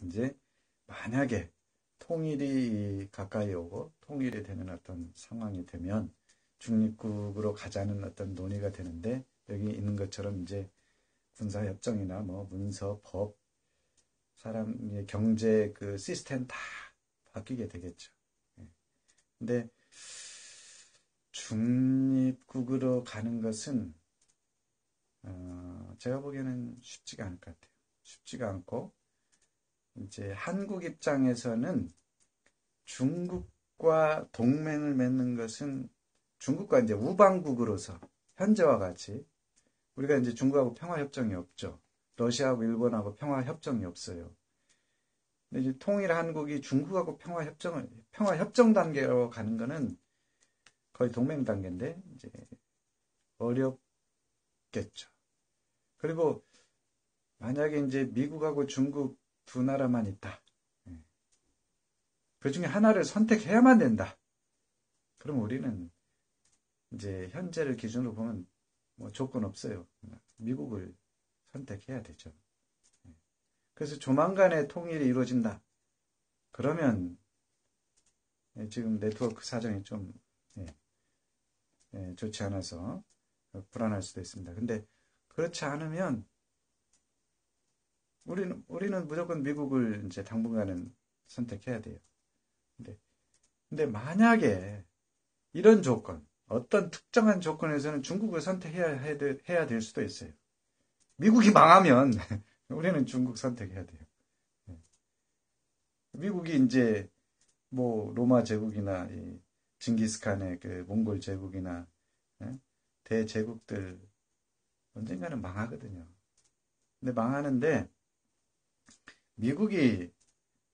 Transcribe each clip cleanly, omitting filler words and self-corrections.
이제 만약에 통일이 가까이 오고 통일이 되는 어떤 상황이 되면 중립국으로 가자는 어떤 논의가 되는데, 여기 있는 것처럼 이제 군사협정이나 뭐 문서, 법, 사람의 경제 그 시스템 다 바뀌게 되겠죠. 예. 근데 중립국으로 가는 것은 제가 보기에는 쉽지가 않을 것 같아요. 쉽지가 않고, 이제 한국 입장에서는 중국과 동맹을 맺는 것은, 중국과 이제 우방국으로서 현재와 같이, 우리가 이제 중국하고 평화협정이 없죠. 러시아하고 일본하고 평화협정이 없어요. 근데 이제 통일 한국이 중국하고 평화협정 단계로 가는 거는 거의 동맹 단계인데, 이제 어렵겠죠. 그리고 만약에 이제 미국하고 중국 두 나라만 있다. 그 중에 하나를 선택해야만 된다. 그럼 우리는 이제 현재를 기준으로 보면 뭐 조건 없어요. 미국을 선택해야 되죠. 그래서 조만간에 통일이 이루어진다. 그러면 지금 네트워크 사정이 좀 좋지 않아서 불안할 수도 있습니다. 근데 그렇지 않으면 우리는 무조건 미국을 이제 당분간은 선택해야 돼요. 근데 만약에 이런 조건, 어떤 특정한 조건에서는 중국을 선택해야 될 수도 있어요. 미국이 망하면 우리는 중국 선택해야 돼요. 미국이 이제 뭐 로마 제국이나 이 징기스칸의 그 몽골 제국이나 대제국들 언젠가는 망하거든요. 근데 망하는데 미국이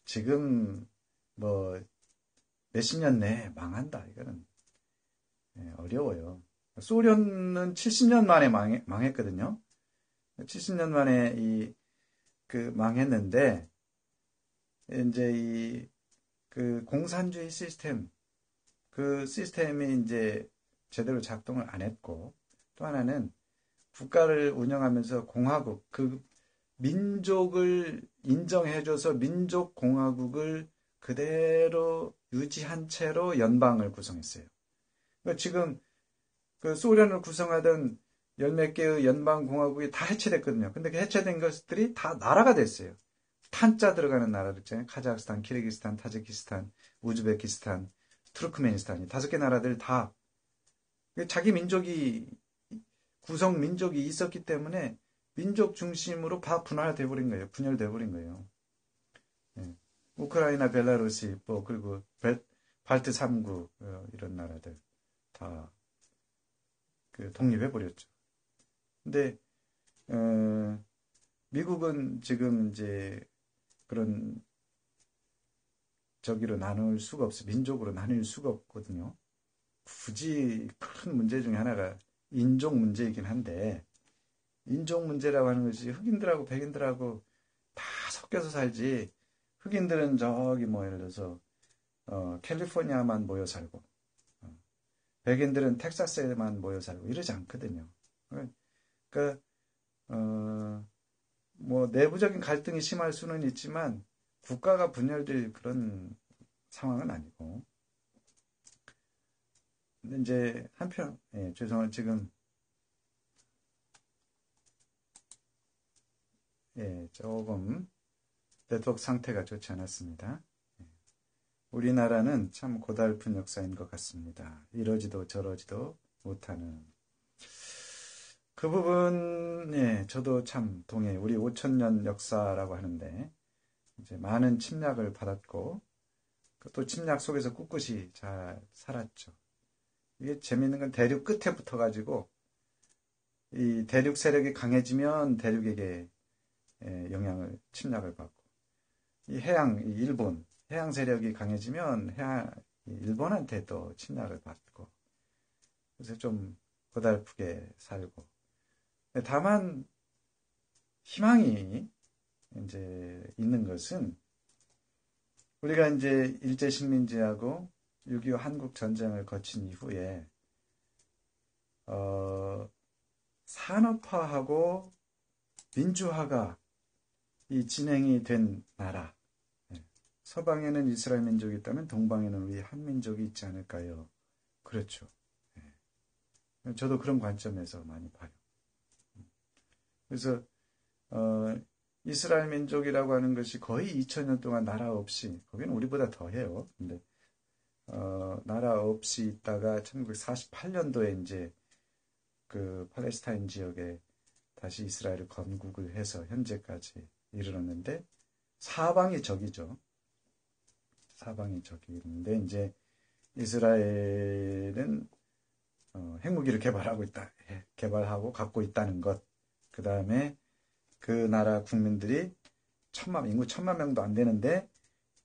지금 뭐 몇십 년 내에 망한다. 이거는 어려워요. 소련은 70년 만에 망했거든요. 70년 만에 망했는데, 이제 그 공산주의 시스템, 그 시스템이 이제 제대로 작동을 안 했고, 또 하나는 국가를 운영하면서 공화국, 그 민족을 인정해줘서 민족공화국을 그대로 유지한 채로 연방을 구성했어요. 그러니까 지금 그 소련을 구성하던 열 몇 개의 연방공화국이 다 해체됐거든요. 근데 그 해체된 것들이 다 나라가 됐어요. 탄자 들어가는 나라들 있잖아요. 카자흐스탄, 키르기스탄, 타지키스탄, 우즈베키스탄, 투르크메니스탄, 이 5개 나라들 다 자기 구성 민족이 있었기 때문에 민족 중심으로 다 분할돼 버린 거예요. 분열돼 버린 거예요. 예. 우크라이나, 벨라루시, 뭐 그리고 발트 3국 이런 나라들 다 독립해 버렸죠. 근데 미국은 지금 이제 그런 저기로 나눌 수가 없어. 민족으로 나눌 수가 없거든요. 굳이 큰 문제 중에 하나가 인종 문제이긴 한데, 인종 문제라고 하는 것이 흑인들하고 백인들하고 다 섞여서 살지, 흑인들은 저기 뭐 예를 들어서 캘리포니아만 모여 살고, 백인들은 텍사스에만 모여 살고 이러지 않거든요. 그러니까 뭐 내부적인 갈등이 심할 수는 있지만 국가가 분열될 그런 상황은 아니고. 근데 이제 한편, 죄송한 지금 조금 네트워크 상태가 좋지 않았습니다. 우리나라는 참 고달픈 역사인 것 같습니다. 이러지도 저러지도 못하는 그 부분, 저도 참 동의해요. 우리 5천년 역사라고 하는데 이제 많은 침략을 받았고 또 침략 속에서 꿋꿋이 잘 살았죠. 이게 재밌는 건 대륙 끝에 붙어가지고 이 대륙 세력이 강해지면 대륙에게 침략을 받고, 이 일본 해양 세력이 강해지면 일본한테 또 침략을 받고, 그래서 좀 고달프게 살고. 다만 희망이 이제 있는 것은 우리가 이제 일제식민지하고 6.25 한국 전쟁을 거친 이후에 산업화하고 민주화가 이 진행이 된 나라. 서방에는 이스라엘 민족이 있다면 동방에는 우리 한민족이 있지 않을까요? 그렇죠. 저도 그런 관점에서 많이 봐요. 그래서 이스라엘 민족이라고 하는 것이 거의 2000년 동안 나라 없이, 거기는 우리보다 더해요. 근데 나라 없이 있다가 1948년도에 이제 그 팔레스타인 지역에 다시 이스라엘을 건국을 해서 현재까지 이르렀는데, 사방이 적이죠. 사방이 적인데, 이제 이스라엘은 핵무기를 개발하고 있다. 개발하고 갖고 있다는 것. 그 다음에 그 나라 국민들이 인구 1000만 명도 안 되는데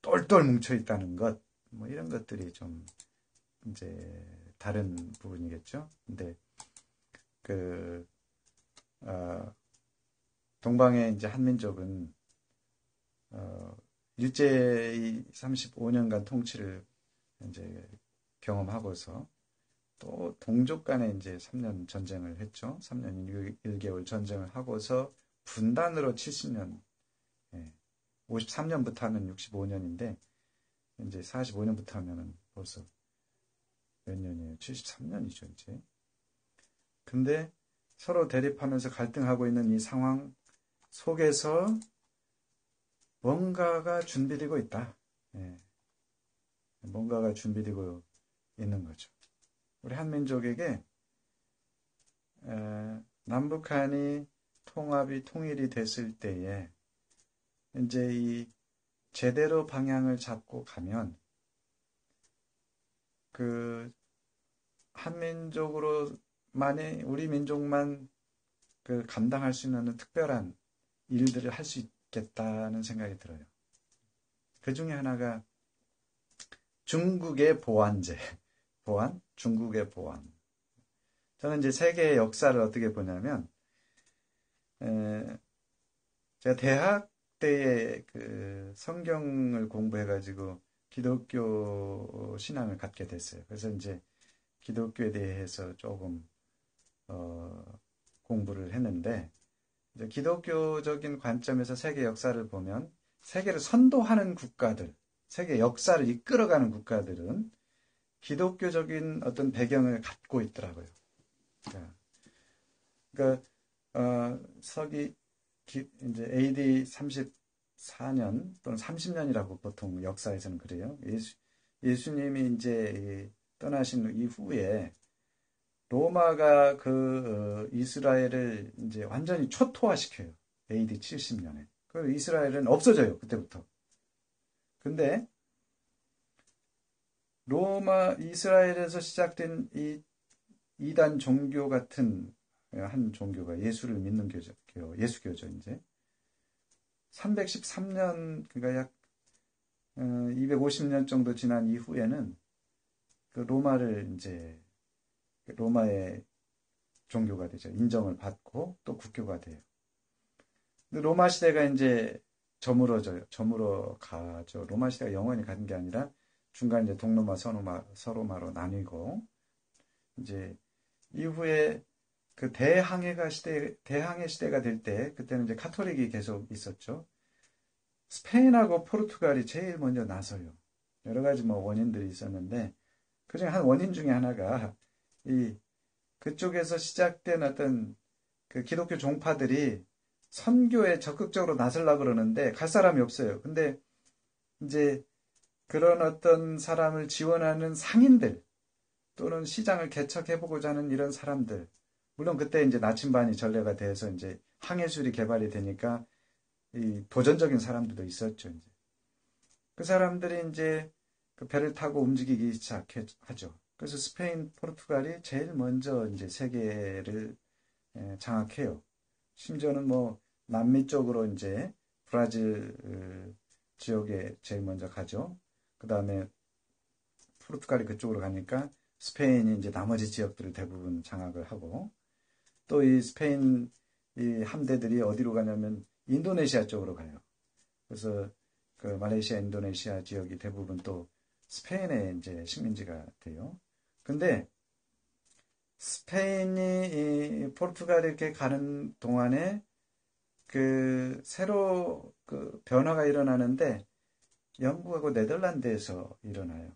똘똘 뭉쳐 있다는 것. 뭐 이런 것들이 좀 이제 다른 부분이겠죠. 근데 동방의 이제 한민족은 일제히 35년간 통치를 이제 경험하고서 또 동족 간에 이제 3년 전쟁을 했죠. 3년 1개월 전쟁을 하고서 분단으로 70년, 53년부터 하면 65년인데 이제 45년부터 하면은 벌써 몇 년이에요? 73년이죠, 이제. 근데 서로 대립하면서 갈등하고 있는 이 상황 속에서 뭔가가 준비되고 있다. 뭔가가 준비되고 있는 거죠. 우리 한민족에게 남북한이 통일이 됐을 때에 이제 이 제대로 방향을 잡고 가면 그 한민족으로만이 우리 민족만 그 감당할 수 있는 특별한 일들을 할 수 있겠다는 생각이 들어요. 그 중에 하나가 중국의 보안제, 중국의 보안. 저는 이제 세계의 역사를 어떻게 보냐면, 제가 대학 때에 그 성경을 공부해가지고 기독교 신앙을 갖게 됐어요. 그래서 이제 기독교에 대해서 조금 공부를 했는데, 이제 기독교적인 관점에서 세계 역사를 보면 세계를 선도하는 국가들, 세계 역사를 이끌어가는 국가들은 기독교적인 어떤 배경을 갖고 있더라고요. 그러니까 이제 AD 34년 또는 30년이라고 보통 역사에서는 그래요. 예수님이 이제 떠나신 이후에 로마가 이스라엘을 이제 완전히 초토화시켜요. AD 70년에. 그 이스라엘은 없어져요. 그때부터. 근데 이스라엘에서 시작된 이 이단 종교 같은 한 종교가 예수를 믿는 예수교죠, 이제. 313년, 그러니까 약 250년 정도 지난 이후에는 그 로마의 종교가 되죠. 인정을 받고 또 국교가 돼요. 근데 로마 시대가 이제 저물어 가죠. 로마 시대가 영원히 가는 게 아니라 중간 이제 동로마, 서로마로 나뉘고, 이제 이후에 그 대항해 시대가 될 때, 그때는 이제 카톨릭이 계속 있었죠. 스페인하고 포르투갈이 제일 먼저 나서요. 여러 가지 뭐 원인들이 있었는데, 그중에 한 원인 중에 하나가 그쪽에서 시작된 어떤 그 기독교 종파들이 선교에 적극적으로 나서려고 그러는데 갈 사람이 없어요. 근데 이제 그런 어떤 사람을 지원하는 상인들 또는 시장을 개척해보고자 하는 이런 사람들, 물론 그때 이제 나침반이 전례가 돼서 이제 항해술이 개발이 되니까 이 도전적인 사람들도 있었죠. 이제 그 사람들이 이제 그 배를 타고 움직이기 시작하죠. 그래서 스페인, 포르투갈이 제일 먼저 이제 세계를 장악해요. 심지어는 뭐 남미 쪽으로 이제 브라질 지역에 제일 먼저 가죠. 그 다음에 포르투갈이 그쪽으로 가니까 스페인이 이제 나머지 지역들을 대부분 장악을 하고, 또 이 스페인 이 함대들이 어디로 가냐면 인도네시아 쪽으로 가요. 그래서 그 말레이시아, 인도네시아 지역이 대부분 또 스페인의 이제 식민지가 돼요. 근데 스페인이 포르투갈에 이렇게 가는 동안에 그 새로 그 변화가 일어나는데 영국하고 네덜란드에서 일어나요.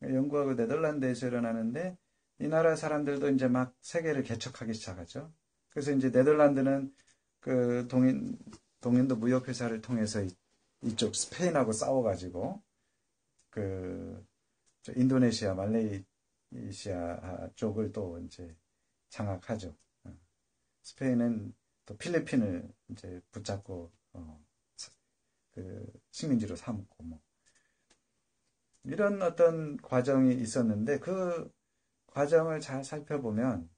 영국하고 네덜란드에서 일어나는데 이 나라 사람들도 이제 막 세계를 개척하기 시작하죠. 그래서 이제 네덜란드는 그 동인도 무역회사를 통해서 이쪽 스페인하고 싸워가지고 그 인도네시아, 말레이시아 쪽을 또 이제 장악하죠. 스페인은 또 필리핀을 이제 붙잡고 그 식민지로 삼고 뭐 이런 어떤 과정이 있었는데 그 과정을 잘 살펴보면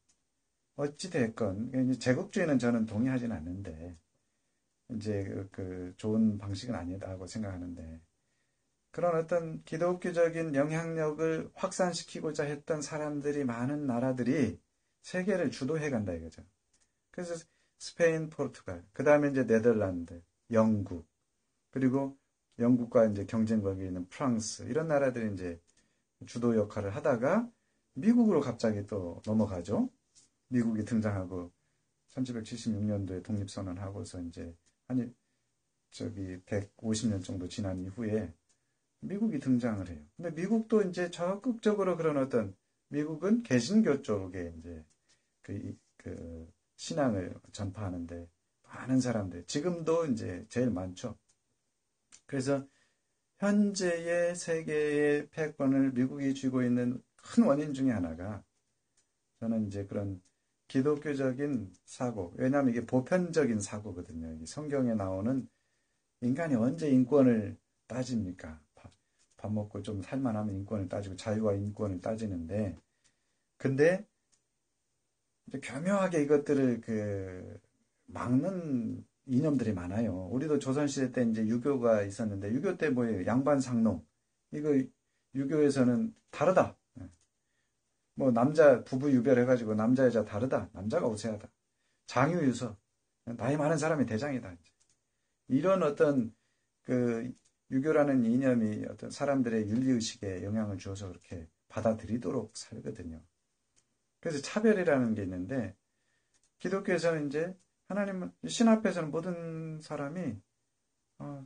어찌 됐건 제국주의는 저는 동의하지는 않는데 이제 그 좋은 방식은 아니다고 생각하는데 그런 어떤 기독교적인 영향력을 확산시키고자 했던 사람들이 많은 나라들이 세계를 주도해 간다 이거죠. 그래서 스페인, 포르투갈, 그 다음에 이제 네덜란드, 영국, 그리고 영국과 이제 경쟁 관계에 있는 프랑스, 이런 나라들이 이제 주도 역할을 하다가 미국으로 갑자기 또 넘어가죠. 미국이 등장하고 1776년도에 독립선언하고서 이제 아니 저기 150년 정도 지난 이후에 미국이 등장을 해요. 근데 미국도 이제 적극적으로 그런 어떤 미국은 개신교 쪽에 이제 그 신앙을 전파하는데 많은 사람들 지금도 이제 제일 많죠. 그래서 현재의 세계의 패권을 미국이 쥐고 있는 큰 원인 중에 하나가 저는 이제 그런 기독교적인 사고, 왜냐하면 이게 보편적인 사고거든요. 이 성경에 나오는 인간이 언제 인권을 따집니까? 밥 먹고 좀 살만하면 인권을 따지고 자유와 인권을 따지는데, 근데 이제 교묘하게 이것들을 막는 이념들이 많아요. 우리도 조선시대 때 이제 유교가 있었는데, 유교 때 뭐예요? 양반상농. 이거 유교에서는 다르다. 뭐 남자 부부 유별해가지고 남자 여자 다르다. 남자가 우세하다. 장유유서. 나이 많은 사람이 대장이다. 이런 어떤 그 유교라는 이념이 어떤 사람들의 윤리의식에 영향을 주어서 그렇게 받아들이도록 살거든요. 그래서 차별이라는 게 있는데 기독교에서는 이제 하나님 신 앞에서는 모든 사람이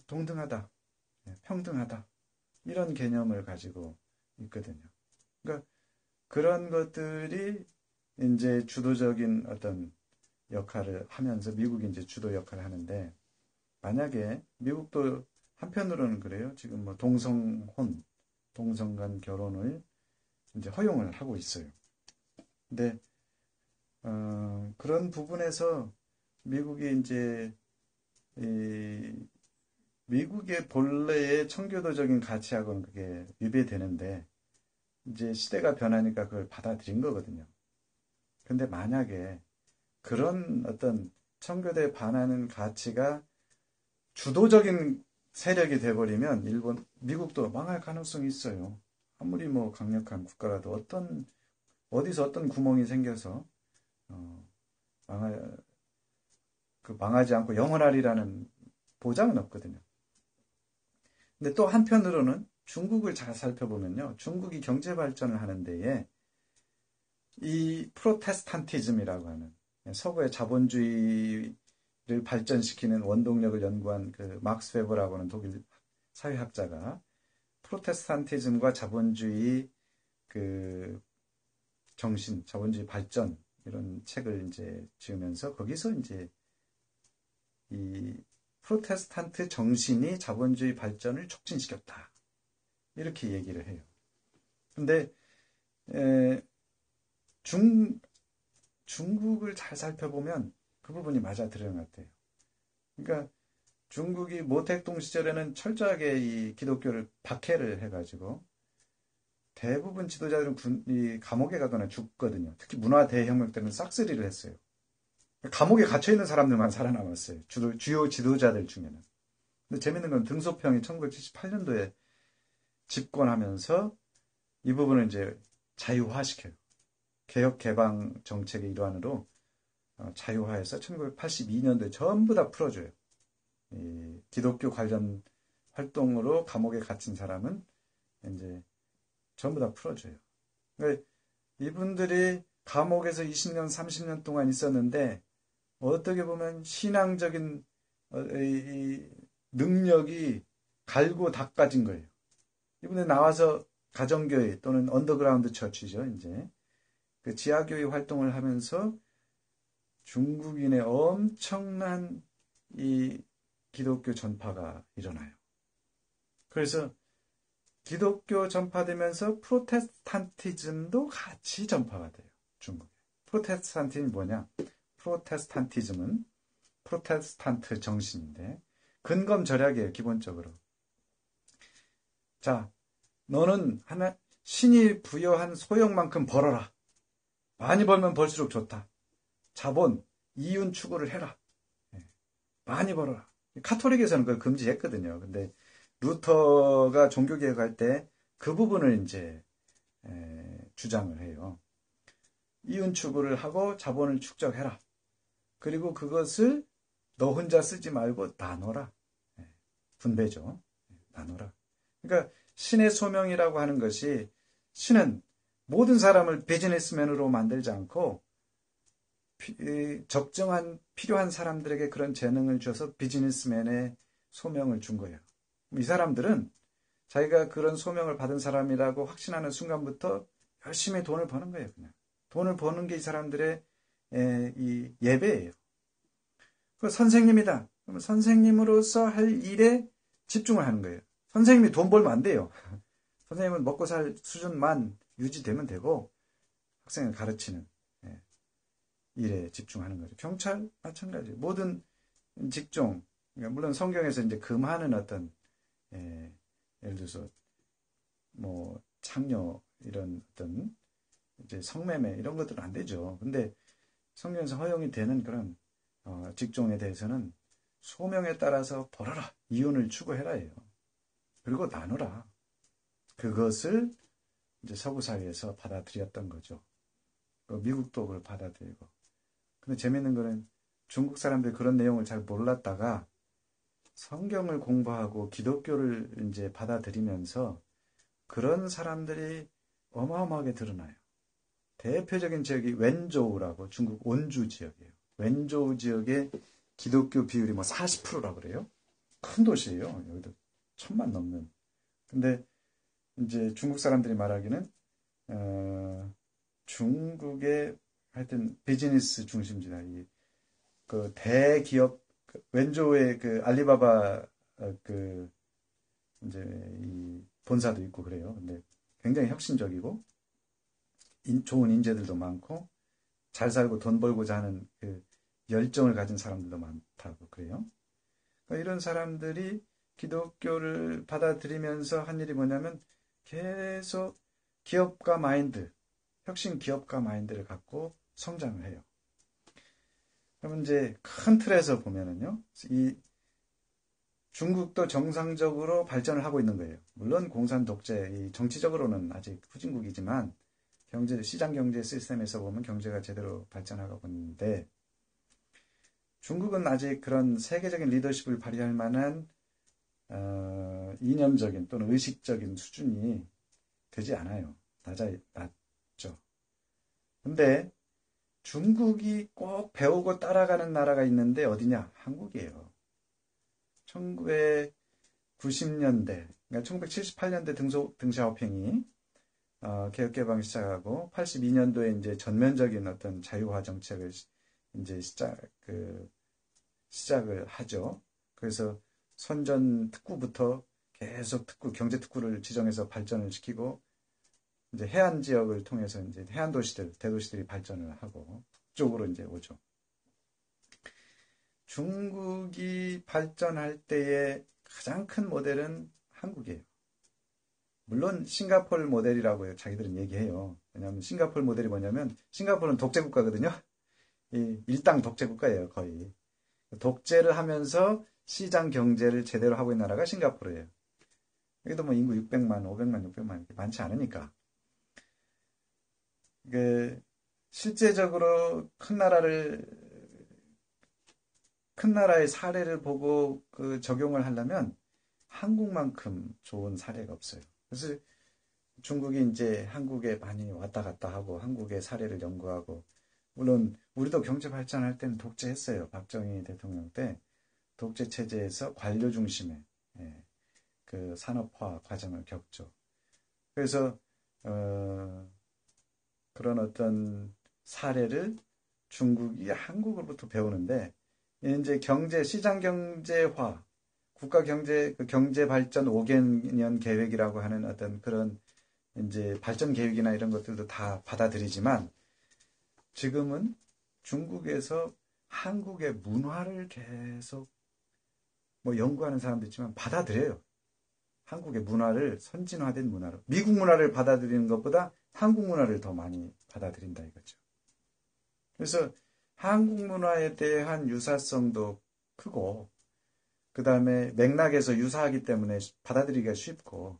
동등하다, 평등하다 이런 개념을 가지고 있거든요. 그러니까 그런 것들이 이제 주도적인 어떤 역할을 하면서 미국이 이제 주도 역할을 하는데 만약에 미국도 한편으로는 그래요. 지금 뭐 동성혼, 동성 간 결혼을 이제 허용을 하고 있어요. 근데 그런 부분에서 미국이 이제 미국의 본래의 청교도적인 가치하고는 그게 위배되는데 이제 시대가 변하니까 그걸 받아들인 거거든요. 근데 만약에 그런 어떤 청교도에 반하는 가치가 주도적인 세력이 돼버리면 미국도 망할 가능성이 있어요. 아무리 뭐 강력한 국가라도 어디서 어떤 구멍이 생겨서 망하지 않고 영원하리라는 보장은 없거든요. 근데 또 한편으로는 중국을 잘 살펴보면요. 중국이 경제 발전을 하는 데에 이 프로테스탄티즘이라고 하는 서구의 자본주의를 발전시키는 원동력을 연구한 그 막스 웨버라고 하는 독일 사회학자가 프로테스탄티즘과 자본주의 그 정신, 자본주의 발전 이런 책을 이제 지으면서 거기서 이제 이 프로테스탄트 정신이 자본주의 발전을 촉진시켰다. 이렇게 얘기를 해요. 근데 중국을 잘 살펴보면 그 부분이 맞아 들어간 것 같아요. 그러니까 중국이 모택동 시절에는 철저하게 이 기독교를 박해를 해가지고 대부분 지도자들은 이 감옥에 가거나 죽거든요. 특히 문화 대혁명 때는 싹쓸이를 했어요. 감옥에 갇혀있는 사람들만 살아남았어요. 주요 지도자들 중에는. 근데 재밌는 건 등소평이 1978년도에 집권하면서 이 부분을 이제 자유화시켜요. 개혁 개방 정책의 일환으로 자유화해서 1982년도에 전부 다 풀어줘요. 이 기독교 관련 활동으로 감옥에 갇힌 사람은 이제 전부 다 풀어줘요. 그러니까 이분들이 감옥에서 20년, 30년 동안 있었는데 어떻게 보면 신앙적인 이 능력이 갈고 닦아진 거예요. 이번에 나와서 가정교회 또는 언더그라운드 처치죠. 이제 그 지하교회 활동을 하면서 중국인의 엄청난 이 기독교 전파가 일어나요. 그래서 기독교 전파되면서 프로테스탄티즘도 같이 전파가 돼요. 중국에. 프로테스탄티즘이 뭐냐? 프로테스탄티즘은 프로테스탄트 정신인데 근검절약이에요. 기본적으로. 자, 너는 신이 부여한 소형만큼 벌어라. 많이 벌면 벌수록 좋다. 자본, 이윤 추구를 해라. 많이 벌어라. 카톨릭에서는 그걸 금지했거든요. 근데 루터가 종교개혁할 때 그 부분을 이제 주장을 해요. 이윤 추구를 하고 자본을 축적해라. 그리고 그것을 너 혼자 쓰지 말고 나눠라. 분배죠. 나눠라. 그러니까 신의 소명이라고 하는 것이 신은 모든 사람을 비즈니스맨으로 만들지 않고 적정한 필요한 사람들에게 그런 재능을 줘서 비즈니스맨의 소명을 준 거예요. 이 사람들은 자기가 그런 소명을 받은 사람이라고 확신하는 순간부터 열심히 돈을 버는 거예요. 그냥 돈을 버는 게 이 사람들의 이 예배예요. 그 선생님이다. 그러면 선생님으로서 할 일에 집중을 하는 거예요. 선생님이 돈 벌면 안 돼요. 선생님은 먹고 살 수준만 유지되면 되고 학생을 가르치는 일에 집중하는 거죠. 경찰 마찬가지. 모든 직종, 그러니까 물론 성경에서 이제 금하는 어떤 예를 들어서 뭐 창녀 이런 어떤 이제 성매매 이런 것들은 안 되죠. 근데 성경에서 허용이 되는 그런 직종에 대해서는 소명에 따라서 벌어라. 이윤을 추구해라예요. 그리고 나누라. 그것을 이제 서구 사회에서 받아들였던 거죠. 미국도 그걸 받아들이고. 근데 재밌는 거는 중국 사람들이 그런 내용을 잘 몰랐다가 성경을 공부하고 기독교를 이제 받아들이면서 그런 사람들이 어마어마하게 드러나요. 대표적인 지역이 웬조우라고 중국 온주 지역이에요. 웬조우 지역의 기독교 비율이 뭐 40%라고 그래요. 큰 도시예요. 여기도 1000만 넘는. 근데 이제 중국 사람들이 말하기는 중국의 하여튼 비즈니스 중심지다. 그 대기업 웬조우의 그 알리바바 그 이제 이 본사도 있고 그래요. 근데 굉장히 혁신적이고 좋은 인재들도 많고 잘 살고 돈 벌고자 하는 그 열정을 가진 사람들도 많다고 그래요. 그러니까 이런 사람들이 기독교를 받아들이면서 한 일이 뭐냐면 계속 기업가 마인드, 혁신 기업가 마인드를 갖고 성장을 해요. 그러면 이제 큰 틀에서 보면은요, 이 중국도 정상적으로 발전을 하고 있는 거예요. 물론 공산 독재, 정치적으로는 아직 후진국이지만 시장 경제 시스템에서 보면 경제가 제대로 발전하고 있는데 중국은 아직 그런 세계적인 리더십을 발휘할 만한 이념적인 또는 의식적인 수준이 되지 않아요. 낮죠. 근데 중국이 꼭 배우고 따라가는 나라가 있는데 어디냐? 한국이에요. 1990년대, 그러니까 1978년대 등샤오핑이 개혁개방 시작하고 82년도에 이제 전면적인 어떤 자유화 정책을 이제 시작을 하죠. 그래서 선전 특구부터 계속 경제 특구를 지정해서 발전을 시키고 이제 해안 지역을 통해서 이제 해안 도시들, 대도시들이 발전을 하고 북쪽으로 이제 오죠. 중국이 발전할 때의 가장 큰 모델은 한국이에요. 물론 싱가포르 모델이라고 자기들은 얘기해요. 왜냐하면 싱가포르 모델이 뭐냐면 싱가포르는 독재국가거든요. 일당 독재국가예요. 거의. 독재를 하면서 시장 경제를 제대로 하고 있는 나라가 싱가포르예요. 여기도 뭐 인구 600만, 500만, 600만 많지 않으니까. 실제적으로 큰 나라의 사례를 보고 적용을 하려면 한국만큼 좋은 사례가 없어요. 그래서 중국이 이제 한국에 많이 왔다 갔다 하고 한국의 사례를 연구하고 물론 우리도 경제 발전할 때는 독재했어요. 박정희 대통령 때. 독재 체제에서 관료 중심의 그 산업화 과정을 겪죠. 그래서 그런 어떤 사례를 중국이 한국으로부터 배우는데 이제 시장 경제화, 국가 경제 발전 5개년 계획이라고 하는 어떤 그런 이제 발전 계획이나 이런 것들도 다 받아들이지만 지금은 중국에서 한국의 문화를 계속 뭐 연구하는 사람도 있지만 받아들여요. 한국의 문화를 선진화된 문화로. 미국 문화를 받아들이는 것보다 한국 문화를 더 많이 받아들인다 이거죠. 그래서 한국 문화에 대한 유사성도 크고 그 다음에 맥락에서 유사하기 때문에 받아들이기가 쉽고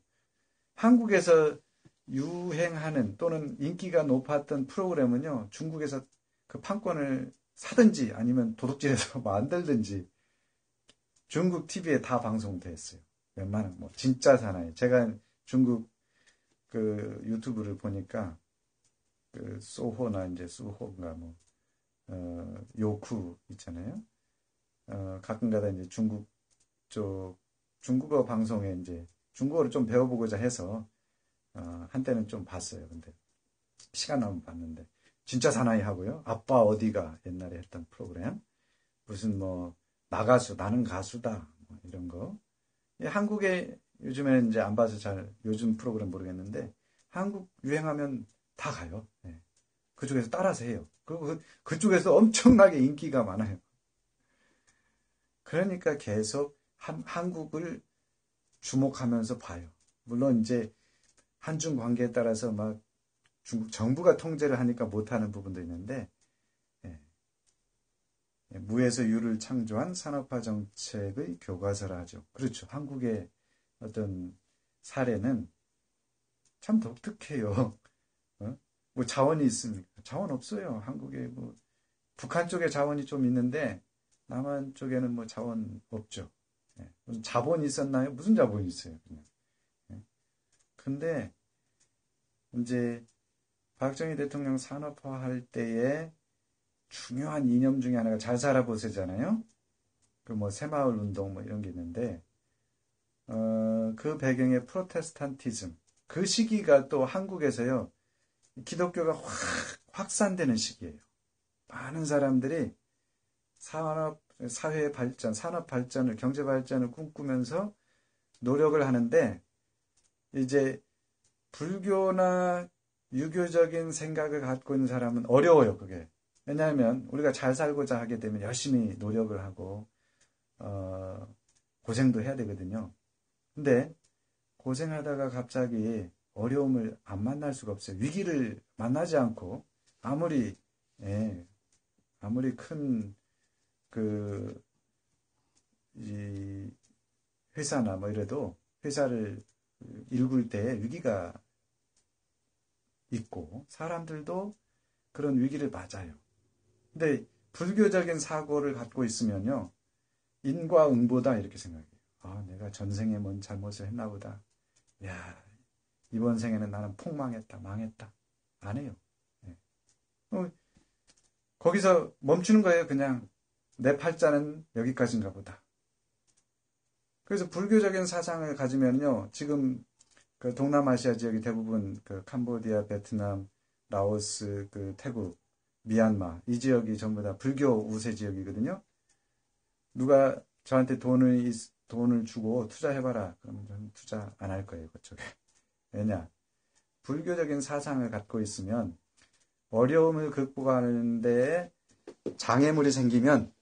한국에서 유행하는 또는 인기가 높았던 프로그램은요. 중국에서 그 판권을 사든지 아니면 도둑질해서 만들든지 중국 TV에 다 방송됐어요. 웬만한 뭐 진짜 사나이. 제가 중국 그 유튜브를 보니까 그 소호나 이제 수호인가 뭐 요쿠 있잖아요. 가끔가다 이제 중국 쪽 중국어 방송에 이제 중국어를 좀 배워보고자 해서 한때는 좀 봤어요. 근데 시간 나면 봤는데 진짜 사나이 하고요. 아빠 어디가 옛날에 했던 프로그램 무슨 뭐 나가수 나는 가수다 뭐 이런 거. 한국에 요즘에는 이제 안 봐서 잘 요즘 프로그램 모르겠는데 한국 유행하면 다 가요. 네. 그쪽에서 따라서 해요. 그리고 그쪽에서 엄청나게 인기가 많아요. 그러니까 계속 한국을 주목하면서 봐요. 물론 이제 한중 관계에 따라서 막 중국 정부가 통제를 하니까 못하는 부분도 있는데 예. 무에서 유를 창조한 산업화 정책의 교과서라 하죠. 그렇죠. 한국의 어떤 사례는 참 독특해요. 어? 뭐 자원이 있습니까? 자원 없어요. 한국에 뭐 북한 쪽에 자원이 좀 있는데 남한 쪽에는 뭐 자원 없죠. 예. 무슨 자본이 있었나요? 무슨 자본이 있어요? 그냥. 예. 근데 이제 박정희 대통령 산업화할 때에 중요한 이념 중에 하나가 잘 살아보세잖아요. 그 뭐 새마을 운동 뭐 이런 게 있는데 그 배경에 프로테스탄티즘 그 시기가 또 한국에서요 기독교가 확 확산되는 시기예요. 많은 사람들이 사회 발전, 산업 발전을 경제 발전을 꿈꾸면서 노력을 하는데 이제 불교나 유교적인 생각을 갖고 있는 사람은 어려워요, 그게. 왜냐하면 우리가 잘 살고자 하게 되면 열심히 노력을 하고 고생도 해야 되거든요. 근데 고생하다가 갑자기 어려움을 안 만날 수가 없어요. 위기를 만나지 않고 아무리 예, 아무리 큰 그 이 회사나 뭐 이래도 회사를 일굴 때 위기가 있고 사람들도 그런 위기를 맞아요. 근데 불교적인 사고를 갖고 있으면요. 인과응보다 이렇게 생각해요. 아, 내가 전생에 뭔 잘못을 했나 보다. 야, 이번 생에는 나는 폭망했다, 망했다. 안 해요. 네. 거기서 멈추는 거예요. 그냥 내 팔자는 여기까지인가 보다. 그래서 불교적인 사상을 가지면요. 지금 그 동남아시아 지역이 대부분 그 캄보디아, 베트남, 라오스, 그 태국, 미얀마 이 지역이 전부 다 불교 우세 지역이거든요. 누가 저한테 돈을 주고 투자해봐라. 그러면 저는 투자 안 할 거예요. 그쪽에. 왜냐? 불교적인 사상을 갖고 있으면 어려움을 극복하는 데 장애물이 생기면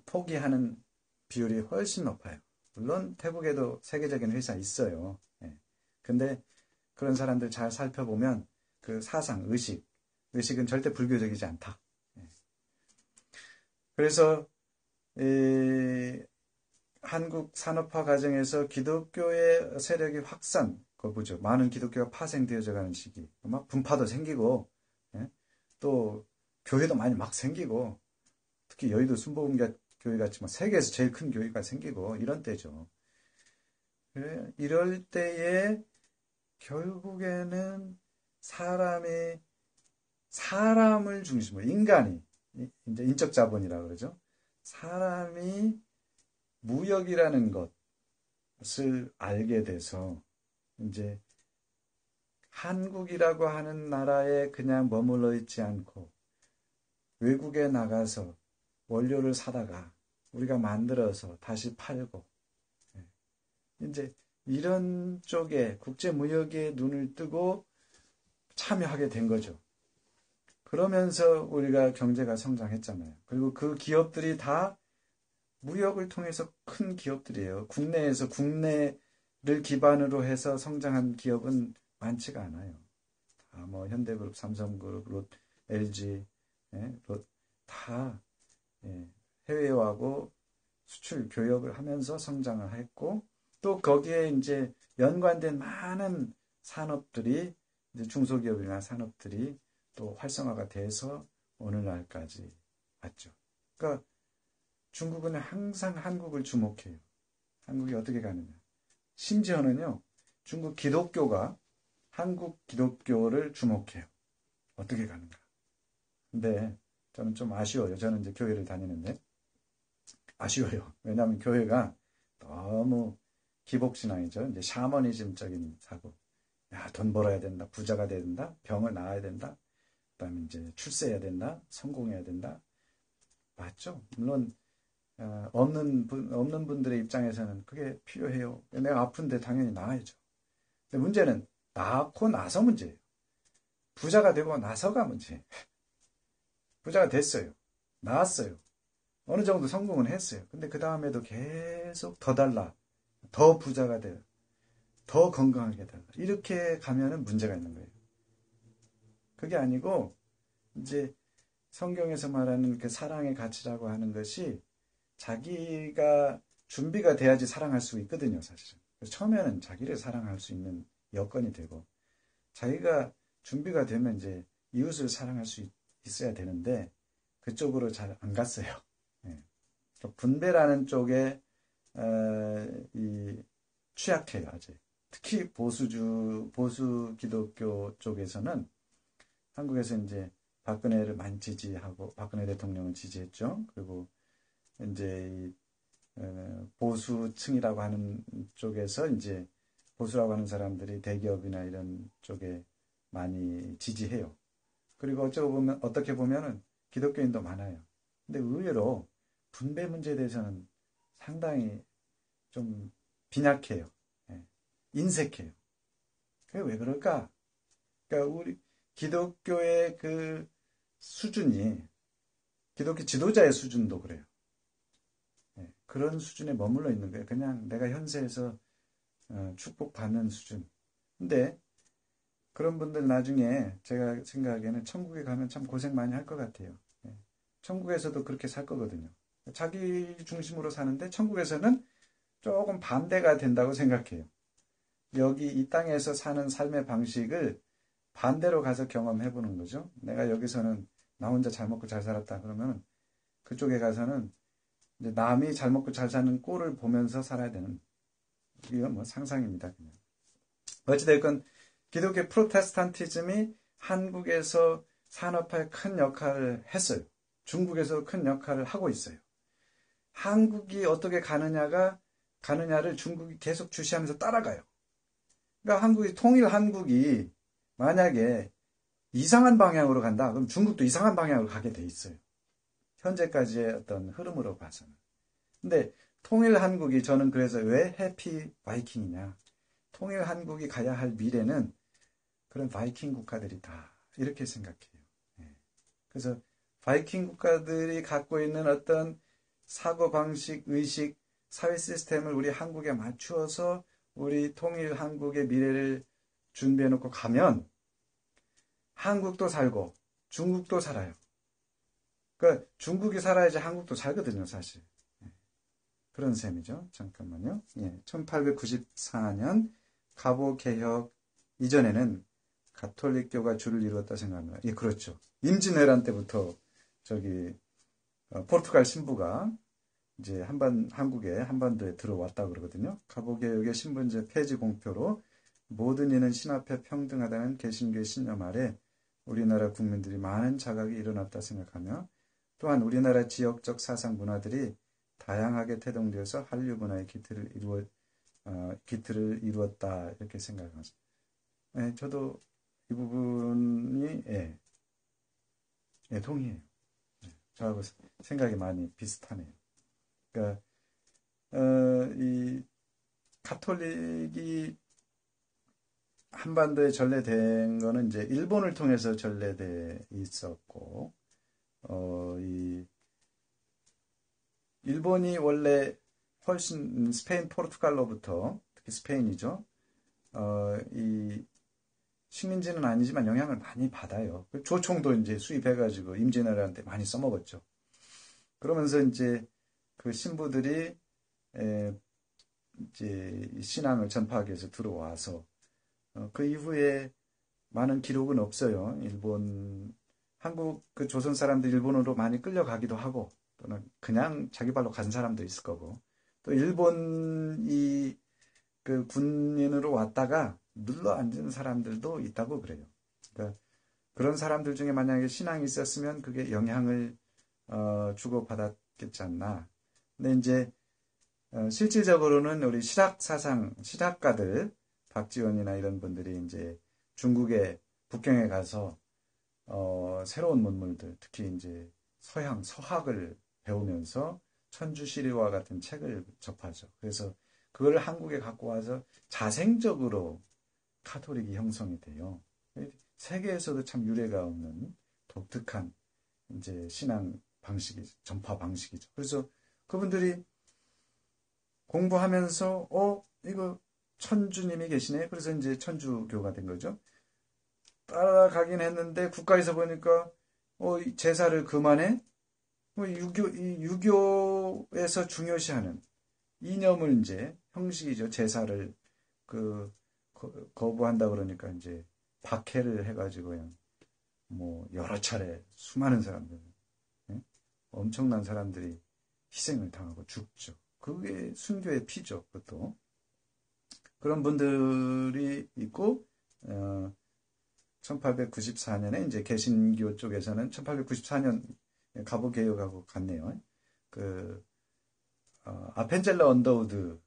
포기하는 비율이 훨씬 높아요. 물론 태국에도 세계적인 회사 있어요. 예. 근데 그런 사람들 잘 살펴보면 그 사상, 의식은 절대 불교적이지 않다. 예. 그래서 한국 산업화 과정에서 기독교의 세력이 확산, 그거 보죠. 많은 기독교가 파생되어져 가는 시기. 막 분파도 생기고, 예? 또 교회도 많이 막 생기고, 특히 여의도 순복음교회 같이 막 세계에서 제일 큰 교회가 생기고 이런 때죠. 이럴 때에 결국에는 사람을 중심으로 인간이 이제 인적 자본이라고 그러죠. 사람이 무역이라는 것을 알게 돼서 이제 한국이라고 하는 나라에 그냥 머물러 있지 않고 외국에 나가서 원료를 사다가 우리가 만들어서 다시 팔고 이제 이런 쪽에 국제무역에 눈을 뜨고 참여하게 된 거죠. 그러면서 우리가 경제가 성장했잖아요. 그리고 그 기업들이 다 무역을 통해서 큰 기업들이에요. 국내에서 국내를 기반으로 해서 성장한 기업은 많지가 않아요. 다 뭐 현대그룹, 삼성그룹, LG, 다 해외하고 수출 교역을 하면서 성장을 했고 또 거기에 이제 연관된 많은 산업들이 이제 중소기업이나 산업들이 또 활성화가 돼서 오늘날까지 왔죠. 그러니까 중국은 항상 한국을 주목해요. 한국이 어떻게 가느냐. 심지어는요, 중국 기독교가 한국 기독교를 주목해요. 어떻게 가는가. 근데 저는 좀 아쉬워요. 저는 이제 교회를 다니는데 아쉬워요. 왜냐하면 교회가 너무 기복신앙이죠. 이제 샤머니즘적인 사고. 야, 돈 벌어야 된다. 부자가 돼야 된다. 병을 나아야 된다. 그다음에 이제 출세해야 된다. 성공해야 된다. 맞죠? 물론 없는 분들의 입장에서는 그게 필요해요. 내가 아픈데 당연히 나아야죠. 근데 문제는 낳고 나서 문제예요. 부자가 되고 나서가 문제예요. 부자가 됐어요. 나았어요. 어느 정도 성공은 했어요. 근데 그 다음에도 계속 더 달라. 더 부자가 돼요. 더 건강하게 달라. 이렇게 가면은 문제가 있는 거예요. 그게 아니고 이제 성경에서 말하는 그 사랑의 가치라고 하는 것이 자기가 준비가 돼야지 사랑할 수 있거든요, 사실은. 처음에는 자기를 사랑할 수 있는 여건이 되고 자기가 준비가 되면 이제 이웃을 사랑할 수 있어야 되는데 그쪽으로 잘 안 갔어요. 예. 분배라는 쪽에 취약해요, 아직. 특히 보수 기독교 쪽에서는 한국에서 이제 박근혜를 많이 지지하고 박근혜 대통령을 지지했죠. 그리고 이제 보수층이라고 하는 쪽에서 이제 보수라고 하는 사람들이 대기업이나 이런 쪽에 많이 지지해요. 그리고 어떻게 보면은 기독교인도 많아요. 근데 의외로 분배 문제에 대해서는 상당히 좀 빈약해요. 인색해요. 그게 왜 그럴까? 그러니까 우리 기독교의 그 수준이 기독교 지도자의 수준도 그래요. 그런 수준에 머물러 있는 거예요. 그냥 내가 현세에서 축복받는 수준. 근데 그런 분들 나중에 제가 생각하기에는 천국에 가면 참 고생 많이 할 것 같아요. 천국에서도 그렇게 살 거거든요. 자기 중심으로 사는데 천국에서는 조금 반대가 된다고 생각해요. 여기 이 땅에서 사는 삶의 방식을 반대로 가서 경험해보는 거죠. 내가 여기서는 나 혼자 잘 먹고 잘 살았다 그러면 그쪽에 가서는 이제 남이 잘 먹고 잘 사는 꼴을 보면서 살아야 되는, 이건 뭐 상상입니다. 그냥. 어찌됐건 기독교 프로테스탄티즘이 한국에서 산업화에 큰 역할을 했어요. 중국에서 큰 역할을 하고 있어요. 한국이 어떻게 가느냐를 중국이 계속 주시하면서 따라가요. 그러니까 통일 한국이 만약에 이상한 방향으로 간다, 그럼 중국도 이상한 방향으로 가게 돼 있어요. 현재까지의 어떤 흐름으로 봐서는. 근데 통일 한국이, 저는 그래서 왜 해피 바이킹이냐. 통일 한국이 가야 할 미래는 그런 바이킹 국가들이다. 이렇게 생각해요. 그래서 바이킹 국가들이 갖고 있는 어떤 사고방식, 의식, 사회 시스템을 우리 한국에 맞추어서 우리 통일 한국의 미래를 준비해 놓고 가면 한국도 살고 중국도 살아요. 그러니까 중국이 살아야지 한국도 살거든요, 사실. 그런 셈이죠. 잠깐만요. 1894년 갑오개혁 이전에는 가톨릭교가 주를 이루었다 생각합니다. 예, 그렇죠. 임진왜란 때부터 포르투갈 신부가 이제 한반도에 들어왔다 그러거든요. 갑오개혁의 신분제 폐지 공표로 모든 이는 신 앞에 평등하다는 개신교의 신념 아래 우리나라 국민들이 많은 자각이 일어났다 생각하며, 또한 우리나라 지역적 사상 문화들이 다양하게 태동되어서 한류 문화의 기틀을 이루었다 이렇게 생각합니다. 예, 저도 이 부분이 동의해요. 저하고 생각이 많이 비슷하네요. 그러니까 이 가톨릭이 한반도에 전래된 거는 이제 일본을 통해서 전래돼 있었고, 이 일본이 원래 훨씬 스페인, 포르투갈로부터 특히 스페인이죠. 이 식민지는 아니지만 영향을 많이 받아요. 조총도 이제 수입해가지고 임진왜란때 많이 써먹었죠. 그러면서 이제 그 신부들이 이제 신앙을 전파하기 위해서 들어와서 그 이후에 많은 기록은 없어요. 한국 그 조선 사람들 일본으로 많이 끌려가기도 하고 또는 그냥 자기 발로 간 사람도 있을 거고 또 일본이 그 군인으로 왔다가 눌러 앉은 사람들도 있다고 그래요. 그러니까 그런 사람들 중에 만약에 신앙이 있었으면 그게 영향을 주고받았겠지 않나. 근데 이제 실질적으로는 우리 실학가들 박지원이나 이런 분들이 이제 중국의 북경에 가서 새로운 문물들, 특히 이제 서학을 배우면서 천주시리와 같은 책을 접하죠. 그래서 그걸 한국에 갖고 와서 자생적으로 카톨릭이 형성이 돼요. 세계에서도 참 유례가 없는 독특한 이제 신앙 방식이죠. 전파 방식이죠. 그래서 그분들이 공부하면서 이거 천주님이 계시네. 그래서 이제 천주교가 된 거죠. 따라가긴 했는데 국가에서 보니까 제사를 그만해. 유교에서 중요시하는 이념을 이제 형식이죠. 제사를 거부한다 그러니까 이제 박해를 해가지고 그냥 뭐 여러 차례 수많은 사람들, 엄청난 사람들이 희생을 당하고 죽죠. 그게 순교의 피죠. 그것도 그런 분들이 있고 1894년에 이제 개신교 쪽에서는 1894년 가보개혁하고 같네요. 아펜젤러 언더우드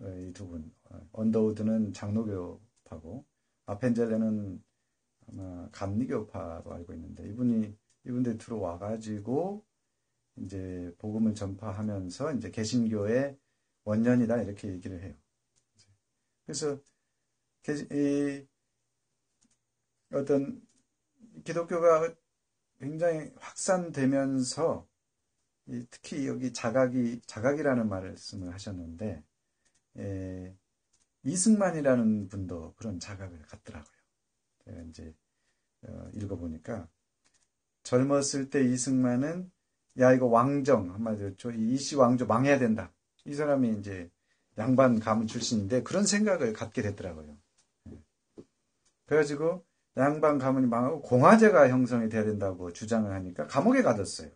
이 두 분, 언더우드는 장로교파고 아펜젤러는 아마 감리교파로 알고 있는데 이분들이 들어와가지고 이제 복음을 전파하면서 이제 개신교의 원년이다 이렇게 얘기를 해요. 그래서 어떤 기독교가 굉장히 확산되면서 특히 여기 자각이라는 말씀을 하셨는데 이승만이라는 분도 그런 자각을 갖더라고요. 제가 이제 읽어보니까 젊었을 때 이승만은 야 이거 왕정 한마디로 이씨 왕조 망해야 된다. 이 사람이 이제 양반 가문 출신인데 그런 생각을 갖게 됐더라고요. 그래가지고 양반 가문이 망하고 공화제가 형성이 돼야 된다고 주장을 하니까 감옥에 가뒀어요.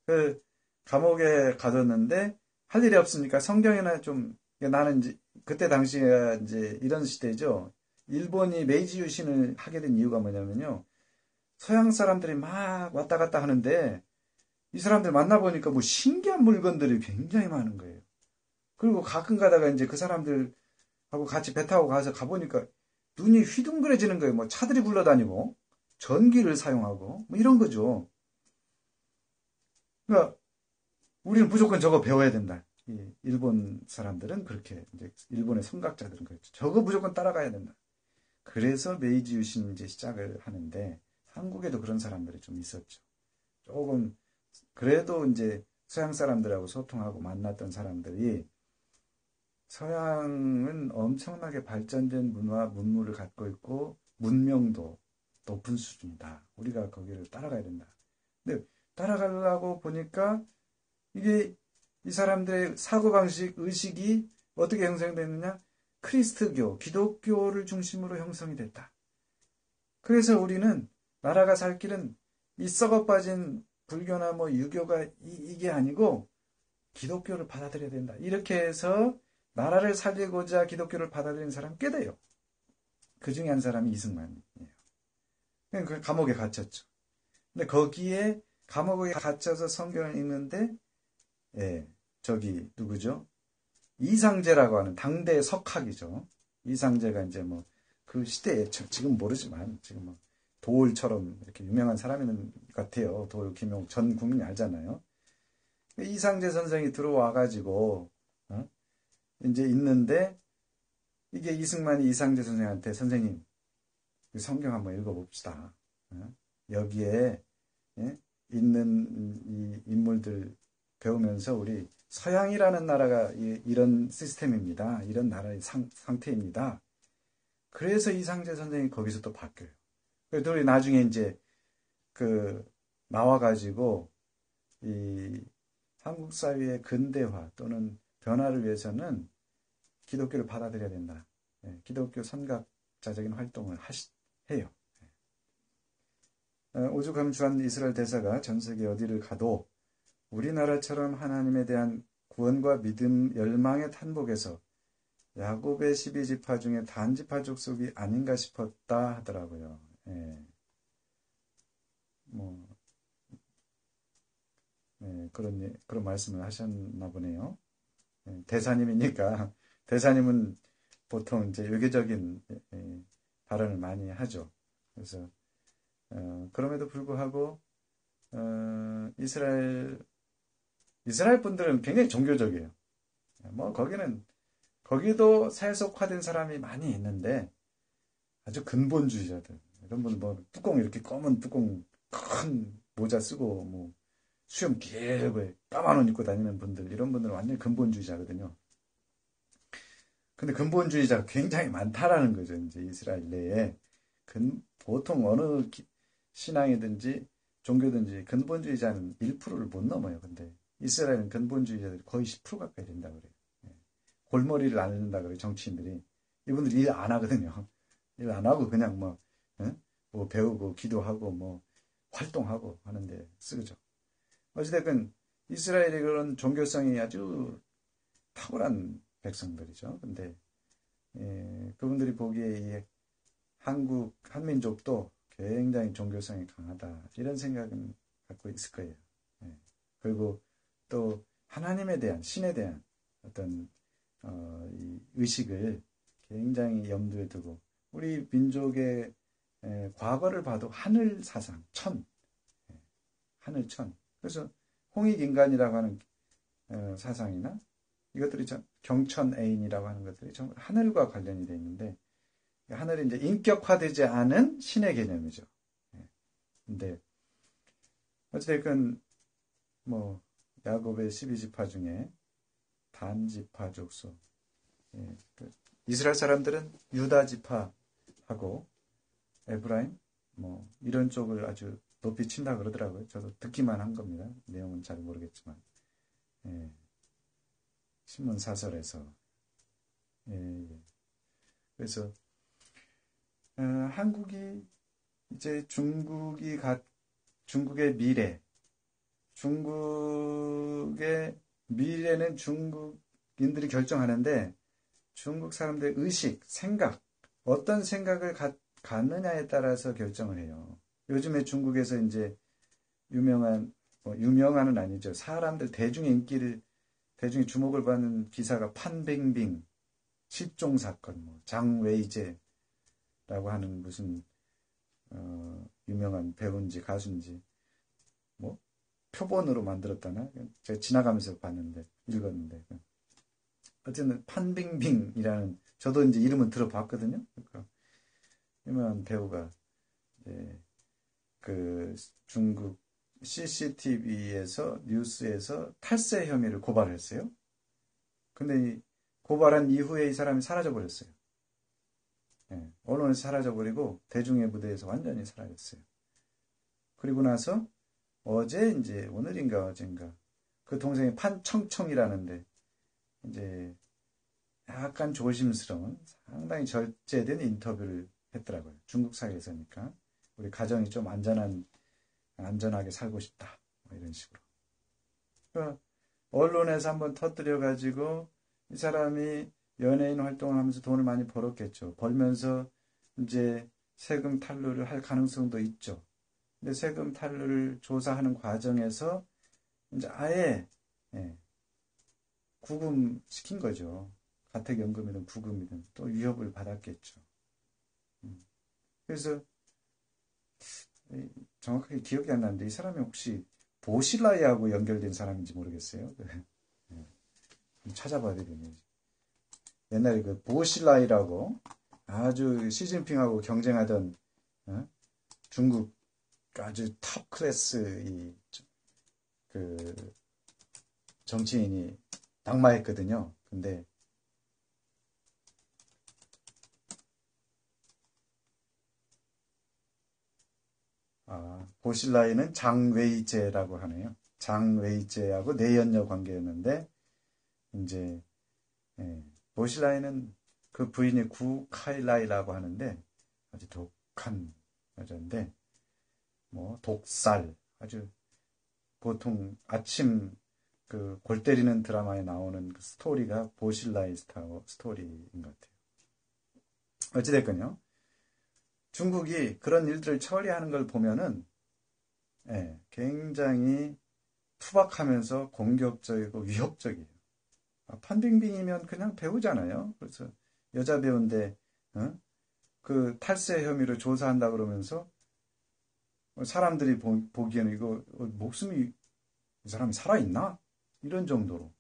그 감옥에 가뒀는데 할 일이 없으니까 성경이나 좀 나는 이제 그때 당시에 이제 이런 시대죠. 일본이 메이지 유신을 하게 된 이유가 뭐냐면요. 서양 사람들이 막 왔다 갔다 하는데 이 사람들 만나보니까 뭐 신기한 물건들이 굉장히 많은 거예요. 그리고 가끔 가다가 이제 그 사람들하고 같이 배 타고 가보니까 눈이 휘둥그레지는 거예요. 뭐 차들이 굴러다니고 전기를 사용하고 뭐 이런 거죠. 그러니까 우리는 무조건 저거 배워야 된다. 일본 사람들은 그렇게 이제 일본의 선각자들은 그렇죠. 저거 무조건 따라가야 된다. 그래서 메이지 유신 이제 시작을 하는데 한국에도 그런 사람들이 좀 있었죠. 조금 그래도 이제 서양 사람들하고 소통하고 만났던 사람들이 서양은 엄청나게 발전된 문물을 갖고 있고 문명도 높은 수준이다. 우리가 거기를 따라가야 된다. 근데 따라가려고 보니까 이게 이 사람들의 사고방식, 의식이 어떻게 형성됐느냐? 크리스트교, 기독교를 중심으로 형성이 됐다. 그래서 우리는 나라가 살 길은 이 썩어빠진 불교나 뭐 유교가 이게 아니고 기독교를 받아들여야 된다. 이렇게 해서 나라를 살리고자 기독교를 받아들인 사람 꽤 돼요. 그 중에 한 사람이 이승만이에요. 그 감옥에 갇혔죠. 근데 거기에 감옥에 갇혀서 성경을 읽는데 예, 저기 누구죠? 이상제라고 하는 당대 석학이죠. 이상제가 이제 뭐 그 시대에 지금 모르지만 지금 뭐 도올처럼 이렇게 유명한 사람인 것 같아요. 도올 김용 전 국민이 알잖아요. 이상제 선생이 들어와 가지고 이제 있는데 이게 이승만이 이상제 선생한테 선생님 성경 한번 읽어봅시다. 여기에 있는 이 인물들 배우면서 우리 서양이라는 나라가 이런 시스템입니다. 이런 나라의 상태입니다. 그래서 이상제 선생이 거기서 또 바뀌어요. 그래서 우리 나중에 이제 나와가지고 이 한국 사회의 근대화 또는 변화를 위해서는 기독교를 받아들여야 된다. 기독교 선각자적인 활동을 해요. 오죽하면 주한 이스라엘 대사가 전 세계 어디를 가도 우리나라처럼 하나님에 대한 구원과 믿음, 열망의 탄복에서 야곱의 12지파 중에 단지파 족속이 아닌가 싶었다 하더라고요. 그런 말씀을 하셨나 보네요. 대사님이니까 대사님은 보통 이제 외교적인 발언을 많이 하죠. 그래서 그럼에도 불구하고 이스라엘 분들은 굉장히 종교적이에요. 뭐 거기도 세속화된 사람이 많이 있는데 아주 근본주의자들. 이런 분 뭐 뚜껑 이렇게 검은 뚜껑 큰 모자 쓰고 뭐 수염 길고 까만 옷 입고 다니는 분들, 이런 분들은 완전히 근본주의자거든요. 근데 근본주의자가 굉장히 많다라는 거죠. 이제 이스라엘 내에 보통 어느 신앙이든지 종교든지 근본주의자는 1%를 못 넘어요. 근데 이스라엘은 근본주의자들이 거의 10% 가까이 된다고 그래요. 골머리를 앓는다 그래요. 정치인들이. 이분들이 일 안 하거든요. 일 안 하고 그냥 뭐 배우고 기도하고 뭐 활동하고 하는데 쓰죠. 어찌됐든 이스라엘의 그런 종교성이 아주 탁월한 백성들이죠. 근데 그분들이 보기에 한민족도 굉장히 종교성이 강하다, 이런 생각은 갖고 있을 거예요. 그리고 또 하나님에 대한, 신에 대한 어떤 이 의식을 굉장히 염두에 두고, 우리 민족의 과거를 봐도 하늘 사상, 하늘천. 그래서 홍익인간이라고 하는 사상이나 이것들이 경천애인이라고 하는 것들이 전부 하늘과 관련이 되어 있는데, 하늘이 이제 인격화되지 않은 신의 개념이죠. 근데 어쨌든 뭐 야곱의 12지파 중에 단지파 족속, 이스라엘 사람들은 유다 지파하고 에브라임 뭐 이런 쪽을 아주 높이 친다 그러더라고요. 저도 듣기만 한 겁니다. 내용은 잘 모르겠지만. 신문 사설에서. 그래서 한국이 이제 중국의 미래는 중국인들이 결정하는데, 중국 사람들의 의식, 생각, 어떤 생각을 갖느냐에 따라서 결정을 해요. 요즘에 중국에서 이제 유명한은 아니죠. 사람들, 대중의 주목을 받는 기사가 판빙빙 실종 사건, 장웨이제라고 하는 무슨 유명한 배우인지 가수인지 표본으로 만들었다나, 제가 지나가면서 읽었는데, 어쨌든 판빙빙이라는, 저도 이제 이름은 들어봤거든요. 그러니까 유명한 배우가 그 중국 CCTV에서 뉴스에서 탈세 혐의를 고발했어요. 근데 이 고발한 이후에 이 사람이 사라져버렸어요. 언론에서 사라져버리고 대중의 무대에서 완전히 사라졌어요. 그리고 나서 오늘인가 어젠가 그 동생이 판청청이라는데 이제 약간 조심스러운, 상당히 절제된 인터뷰를 했더라고요. 중국 사회에서니까 우리 가정이 좀 안전하게 살고 싶다, 이런 식으로. 그러니까 언론에서 한번 터뜨려가지고 이 사람이 연예인 활동을 하면서 돈을 많이 벌었겠죠. 벌면서 이제 세금 탈루를 할 가능성도 있죠. 근데 세금 탈루를 조사하는 과정에서 이제 아예 구금시킨 거죠. 가택연금이든 구금이든 또 위협을 받았겠죠. 그래서 정확하게 기억이 안 나는데 이 사람이 혹시 보실라이하고 연결된 사람인지 모르겠어요. 한번 찾아봐야 되겠네요. 옛날에 그 보실라이라고 아주 시진핑하고 경쟁하던 중국 아주 탑 클래스 그 정치인이 낙마했거든요. 근데 보실라이는 장웨이제라고 하네요. 장웨이제하고 내연녀 관계였는데 이제 보실라이는 그 부인이 구카일라이라고 하는데 아주 독한 여자인데 뭐 독살 아주 보통 아침 그 골 때리는 드라마에 나오는 그 스토리가 보실라이 스토리인 것 같아요. 어찌됐건요. 중국이 그런 일들을 처리하는 걸 보면은 굉장히 투박하면서 공격적이고 위협적이에요. 판빙빙이면 그냥 배우잖아요. 그래서 여자 배우인데 그 탈세 혐의로 조사한다 그러면서 사람들이 보기에는 이거 목숨이 이 사람이 살아있나? 이런 정도로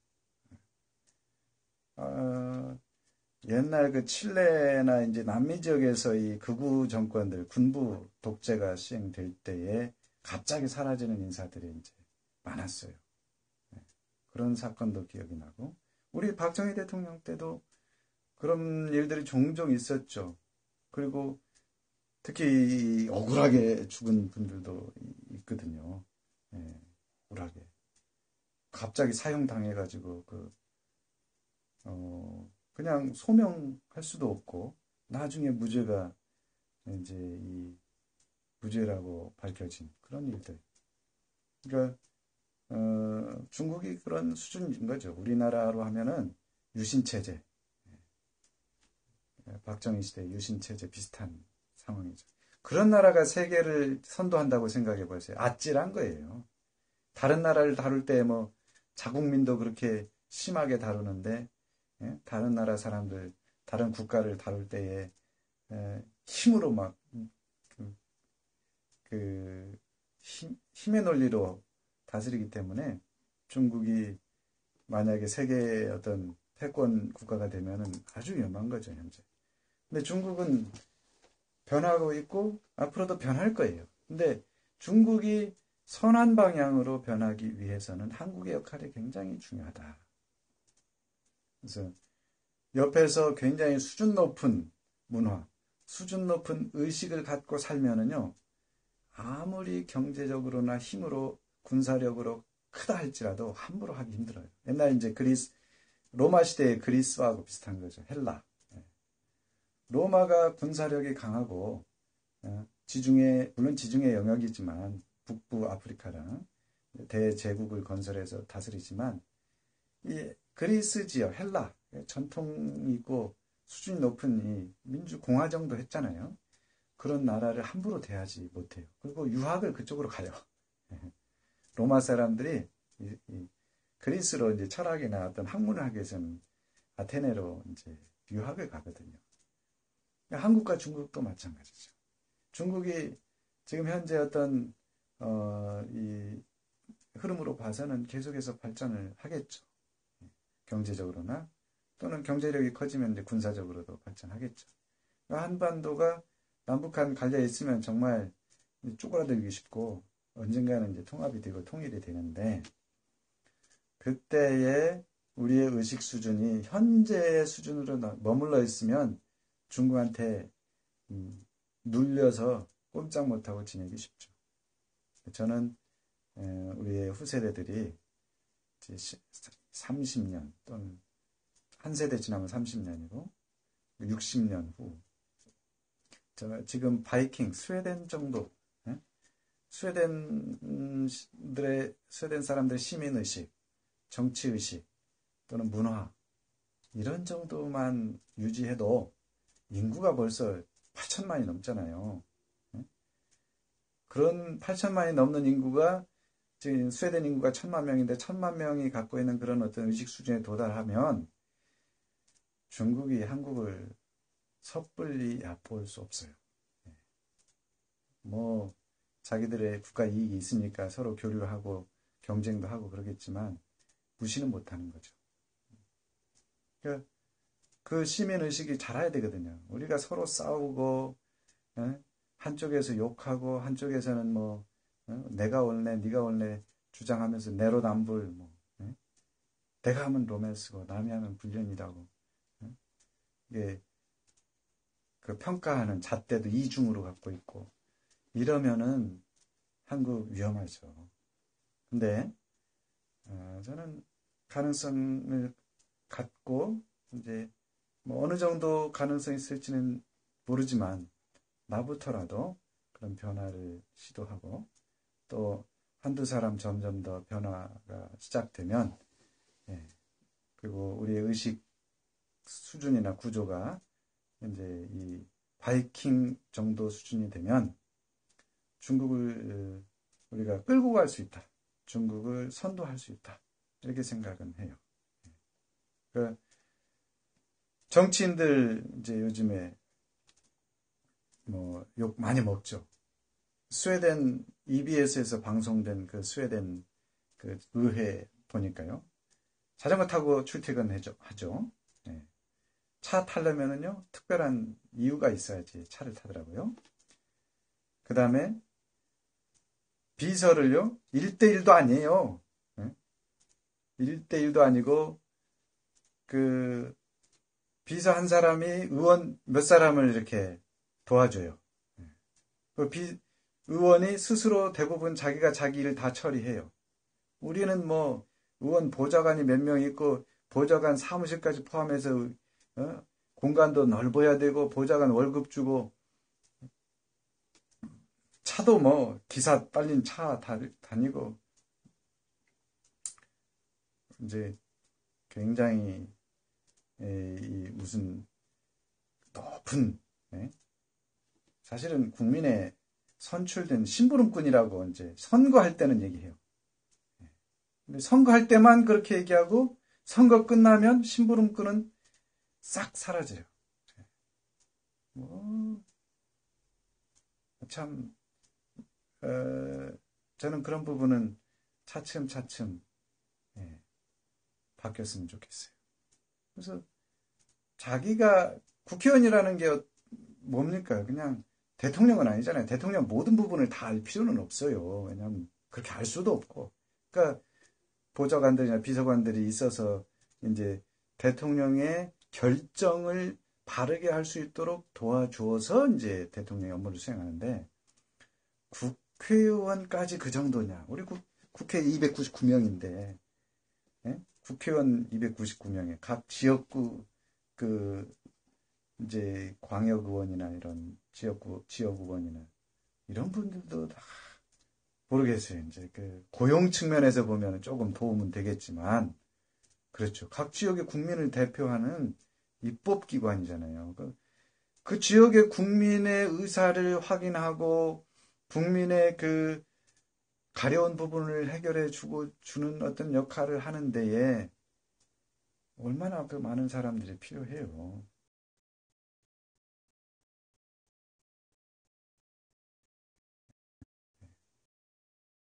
옛날 그 칠레나 이제 남미 지역에서 이 극우 정권들 군부 독재가 시행될 때에 갑자기 사라지는 인사들이 이제 많았어요. 그런 사건도 기억이 나고 우리 박정희 대통령 때도 그런 일들이 종종 있었죠. 그리고 특히 억울하게 죽은 분들도 있거든요. 억울하게. 갑자기 사형당해가지고 그냥 소명할 수도 없고 나중에 무죄가 이제 이 무죄라고 밝혀진 그런 일들. 그러니까 중국이 그런 수준인 거죠. 우리나라로 하면은 유신체제, 박정희 시대 유신체제 비슷한 상황이죠. 그런 나라가 세계를 선도한다고 생각해 보세요. 아찔한 거예요. 다른 나라를 다룰 때 뭐 자국민도 그렇게 심하게 다루는데 다른 나라 사람들, 다른 국가를 다룰 때에 힘으로 막 힘의 논리로 다스리기 때문에 중국이 만약에 세계의 어떤 패권 국가가 되면은 아주 위험한 거죠, 현재. 근데 중국은 변하고 있고 앞으로도 변할 거예요. 근데 중국이 선한 방향으로 변하기 위해서는 한국의 역할이 굉장히 중요하다. 그래서 옆에서 굉장히 수준 높은 문화, 수준 높은 의식을 갖고 살면은요, 아무리 경제적으로나 힘으로 군사력으로 크다 할지라도 함부로 하기 힘들어요. 옛날 이제 로마 시대의 그리스하고 비슷한 거죠. 헬라. 로마가 군사력이 강하고 물론 지중해 영역이지만 북부 아프리카랑 대제국을 건설해서 다스리지만 이 그리스 지역 헬라 전통이 있고 수준이 높은 이 민주공화 정도 했잖아요. 그런 나라를 함부로 대하지 못해요. 그리고 유학을 그쪽으로 가요. 로마 사람들이 그리스로 이제 철학이나 어떤 학문을 하기 위해서는 아테네로 이제 유학을 가거든요. 한국과 중국도 마찬가지죠. 중국이 지금 현재 어떤 이 흐름으로 봐서는 계속해서 발전을 하겠죠. 경제적으로나 또는 경제력이 커지면 이제 군사적으로도 발전하겠죠. 한반도가 남북한 갈려 있으면 정말 쪼그라들기 쉽고 언젠가는 이제 통합이 되고 통일이 되는데 그때의 우리의 의식 수준이 현재의 수준으로 머물러 있으면 중국한테 눌려서 꼼짝 못하고 지내기 쉽죠. 저는 우리의 후세대들이 30년 또는 한 세대 지나면 30년이고 60년 후 지금 바이킹 스웨덴 정도 스웨덴 사람들의 시민의식, 정치의식 또는 문화 이런 정도만 유지해도 인구가 벌써 8천만이 넘잖아요. 그런 8천만이 넘는 인구가 지금 스웨덴 인구가 1,000만 명인데 1,000만 명이 갖고 있는 그런 어떤 의식 수준에 도달하면 중국이 한국을 섣불리 얕볼 수 없어요. 뭐 자기들의 국가 이익이 있으니까 서로 교류를 하고 경쟁도 하고 그러겠지만 무시는 못하는 거죠. 그러니까 그 시민 의식이 자라야 되거든요. 우리가 서로 싸우고 한쪽에서 욕하고 한쪽에서는 뭐 내가 옳네 네가 옳네 주장하면서 내로남불 뭐 내가 하면 로맨스고 남이 하면 불륜이라고 이게 그 평가하는 잣대도 이중으로 갖고 있고 이러면은 한국 위험하죠. 근데 저는 가능성을 갖고 이제 뭐 어느 정도 가능성이 있을지는 모르지만 나부터라도 그런 변화를 시도하고 또 한두 사람 점점 더 변화가 시작되면 그리고 우리의 의식 수준이나 구조가 이제 이 바이킹 정도 수준이 되면 중국을 우리가 끌고 갈 수 있다. 중국을 선도할 수 있다. 이렇게 생각은 해요. 그 정치인들 이제 요즘에 뭐 욕 많이 먹죠. 스웨덴 EBS에서 방송된 그 스웨덴 그 의회 보니까요. 자전거 타고 출퇴근하죠. 차 타려면은요, 특별한 이유가 있어야지 차를 타더라고요. 그 다음에 비서를요, 1대1도 아니에요. 1대1도 아니고, 그, 비서 한 사람이 의원 몇 사람을 이렇게 도와줘요. 그 의원이 스스로 대부분 자기가 자기 일 다 처리해요. 우리는 뭐, 의원 보좌관이 몇 명 있고, 보좌관 사무실까지 포함해서, 공간도 넓어야 되고, 보좌관 월급 주고, 차도 뭐, 기사 빨린 차 다니고, 이제 굉장히, 이 무슨 높은, 사실은 국민의 선출된 심부름꾼이라고 이제 선거할 때는 얘기해요. 근데 선거할 때만 그렇게 얘기하고, 선거 끝나면 심부름꾼은 싹 사라져요. 뭐, 참, 저는 그런 부분은 차츰차츰 바뀌었으면 좋겠어요. 그래서 자기가 국회의원이라는 게 뭡니까? 그냥 대통령은 아니잖아요. 대통령 모든 부분을 다 알 필요는 없어요. 왜냐하면 그렇게 알 수도 없고. 그러니까 보좌관들이나 비서관들이 있어서 이제 대통령의 결정을 바르게 할 수 있도록 도와주어서 이제 대통령의 업무를 수행하는데 국회의원까지 그 정도냐? 우리 국회 299명인데 국회의원 299명에 각 지역구 그 이제 광역의원이나 이런 지역의원이나 이런 분들도 다 모르겠어요. 이제 그 고용 측면에서 보면 조금 도움은 되겠지만 그렇죠. 각 지역의 국민을 대표하는 입법기관이잖아요. 그 지역의 국민의 의사를 확인하고 국민의 그 가려운 부분을 해결해 주는 어떤 역할을 하는 데에 얼마나 그 많은 사람들이 필요해요.